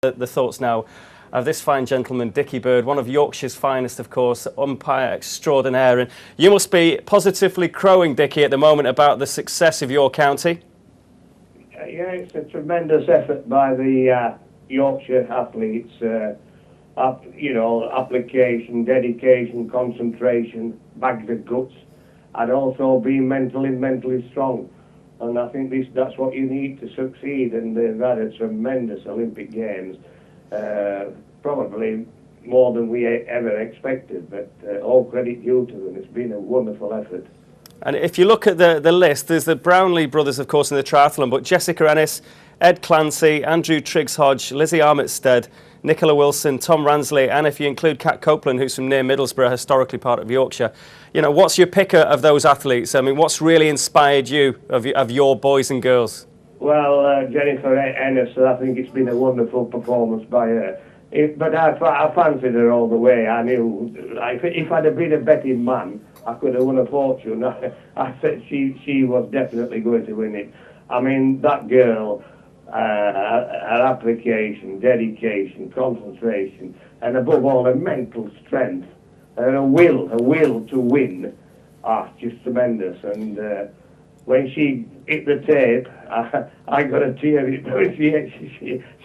The thoughts now of this fine gentleman, Dickie Bird, one of Yorkshire's finest, of course, umpire extraordinaire. And you must be positively crowing, Dickie, at the moment about the success of your county. Yeah, it's a tremendous effort by the Yorkshire athletes. Application, dedication, concentration, bags of guts, and also being mentally strong. And I think that's what you need to succeed, and they've had a tremendous Olympic Games, probably more than we ever expected, but all credit due to them. It's been a wonderful effort. And if you look at the list, there's the Brownlee brothers, of course, in the triathlon, but Jessica Ennis, Ed Clancy, Andrew Triggs-Hodge, Lizzie Armitstead, Nicola Wilson, Tom Ransley, and if you include Kat Copeland, who's from near Middlesbrough, historically part of Yorkshire. You know, what's your picker of those athletes? I mean, what's really inspired you of your boys and girls? Well, Jennifer Ennis, I think it's been a wonderful performance by her. But I fancied her all the way. I knew if I'd have been a betting man, I could have won a fortune. I said she was definitely going to win it. I mean, that girl, her application, dedication, concentration, and above all, her mental strength, and her will to win, just tremendous. And when she hit the tape, I got a tear. When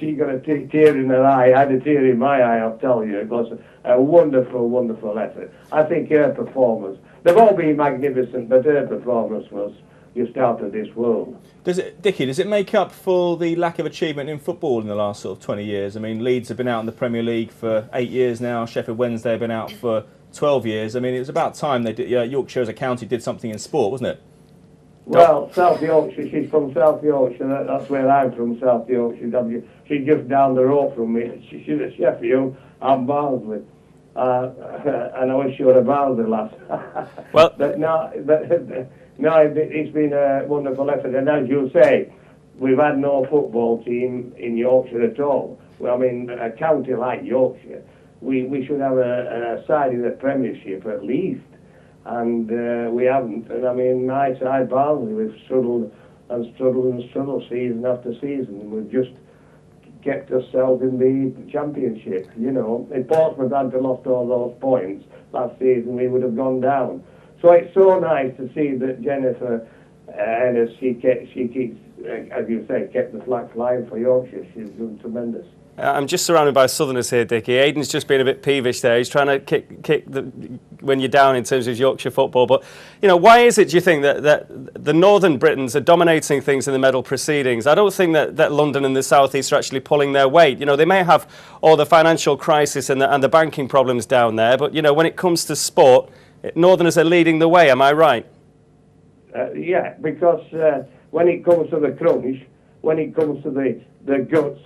she got a tear in her eye. I had a tear in my eye. I'll tell you, it was a wonderful effort. I think her performance. They've all been magnificent, but her performance was just out of this world. Dickie, does it make up for the lack of achievement in football in the last sort of 20 years? I mean, Leeds have been out in the Premier League for 8 years now. Sheffield Wednesday have been out for 12 years. I mean, it was about time they did. Yorkshire as a county did something in sport, wasn't it? Well, South Yorkshire. She's from South Yorkshire. That's where I'm from, South Yorkshire. She's just down the road from me. She's at Sheffield. I'm Barnsley. And I wish you were a Barnsley lad. Well, No, it's been a wonderful effort, and as you say, we've had no football team in Yorkshire at all. Well, I mean, a county like Yorkshire, we should have a side in the Premiership at least, and we haven't. And I mean, my side, Barnsley, we've struggled season after season, and we've just kept ourselves in the Championship. You know, if Portsmouth hadn't lost all those points last season, we would have gone down. So it's so nice to see that Jennifer Ennis, she keeps, as you say, kept the flag flying for Yorkshire. She's doing tremendous. I'm just surrounded by Southerners here, Dickie. Aidan's just been a bit peevish there. He's trying to kick when you're down in terms of Yorkshire football. But, you know, why is it, do you think, that the Northern Britons are dominating things in the medal proceedings? I don't think that London and the South East are actually pulling their weight. You know, they may have all the financial crisis and the banking problems down there, but, you know, when it comes to sport, Northerners are leading the way, am I right? Yeah, because when it comes to the crunch, when it comes to the guts,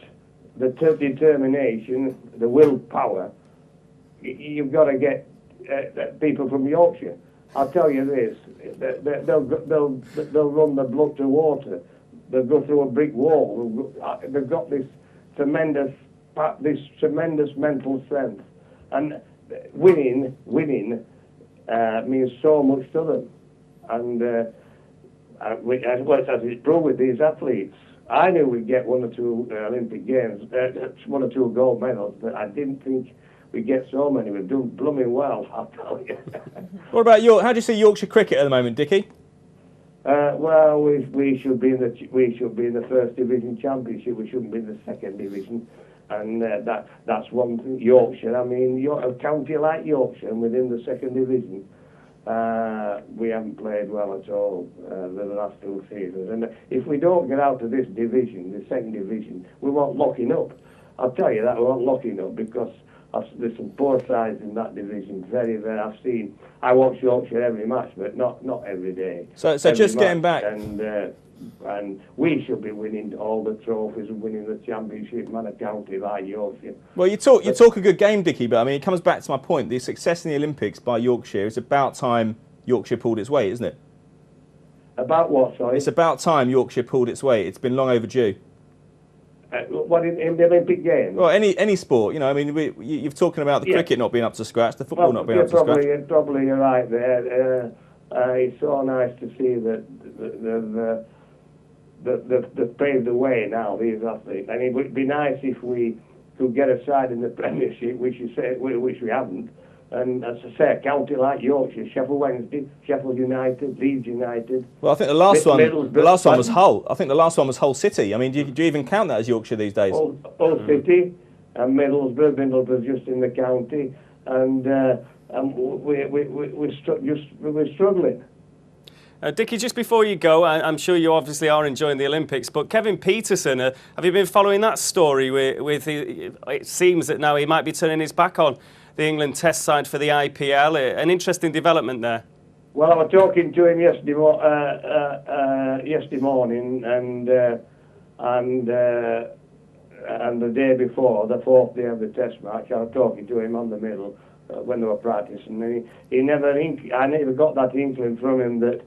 the determination, the willpower, you've got to get people from Yorkshire. I'll tell you this: they'll run the blood to water. They'll go through a brick wall. They've got this tremendous mental strength, and winning means so much to them. And as it's proved with these athletes, I knew we'd get one or two Olympic Games, one or two gold medals, but I didn't think we'd get so many. We're doing blooming well, I'll tell you. What about how do you see Yorkshire cricket at the moment, Dickie? Well, we should be in the first division championship. We shouldn't be in the second division, and that's one thing. Yorkshire, I mean, a county like Yorkshire, and within the second division. We haven't played well at all the last 2 seasons, and if we don't get out of this division, the second division, we won't locking up. I'll tell you that, we won't locking up, because there's some poor sides in that division. Very. I watch Yorkshire every match, but not every day. So just getting back, and we should be winning all the trophies and winning the championship, man, a county like Yorkshire. Well, you talk a good game, Dickie, but I mean, it comes back to my point. The success in the Olympics by Yorkshire, it's about time Yorkshire pulled its weight, isn't it? About what, sorry? It's about time Yorkshire pulled its weight. It's been long overdue. What, in the Olympic Games? Well, any sport, you know. I mean, you're talking about the cricket not being up to scratch, the football not being up to scratch. Probably you're right there. It's so nice to see that they've paved the way now, these athletes. And it would be nice if we could get a side in the Premiership, which we haven't. And as I say, a county like Yorkshire, Sheffield Wednesday, Sheffield United, Leeds United. Well, I think the last one was Hull. I think the last one was Hull City. I mean, do you even count that as Yorkshire these days? Hull City and Middlesbrough just in the county, and we're struggling. Dickie, just before you go, I'm sure you obviously are enjoying the Olympics, but Kevin Pietersen, have you been following that story it seems that now he might be turning his back on the England test side for the IPL? An interesting development there. Well, I was talking to him yesterday morning, and the day before, the fourth day of the test match, I was talking to him on the middle when they were practicing, and I never got that inkling from him that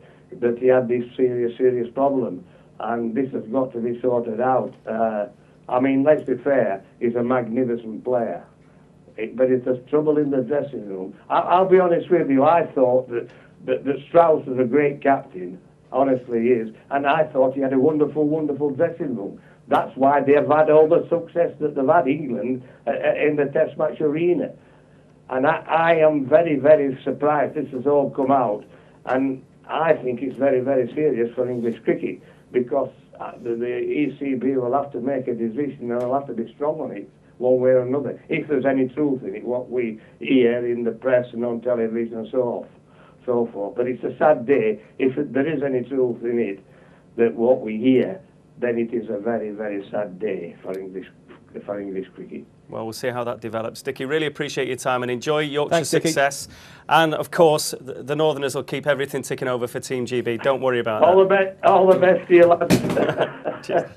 he had this serious problem, and this has got to be sorted out. I mean, let's be fair, he's a magnificent player. But if there's trouble in the dressing room, I'll be honest with you, I thought that Strauss was a great captain, honestly he is, and I thought he had a wonderful dressing room. That's why they've had all the success that they've had, England, in the test match arena. And I am very surprised this has all come out, and I think it's very serious for English cricket, because the ECB will have to make a decision, and they'll have to be strong on it, one way or another, if there's any truth in it, what we hear in the press and on television and so forth. But it's a sad day. If there is any truth in it, that what we hear, then it is a very sad day for English cricket. Well, we'll see how that develops. Dickie, really appreciate your time and enjoy Yorkshire's Thanks, success. And of course, the Northerners will keep everything ticking over for Team GB. Don't worry about that. All the best to you, lads. Cheers.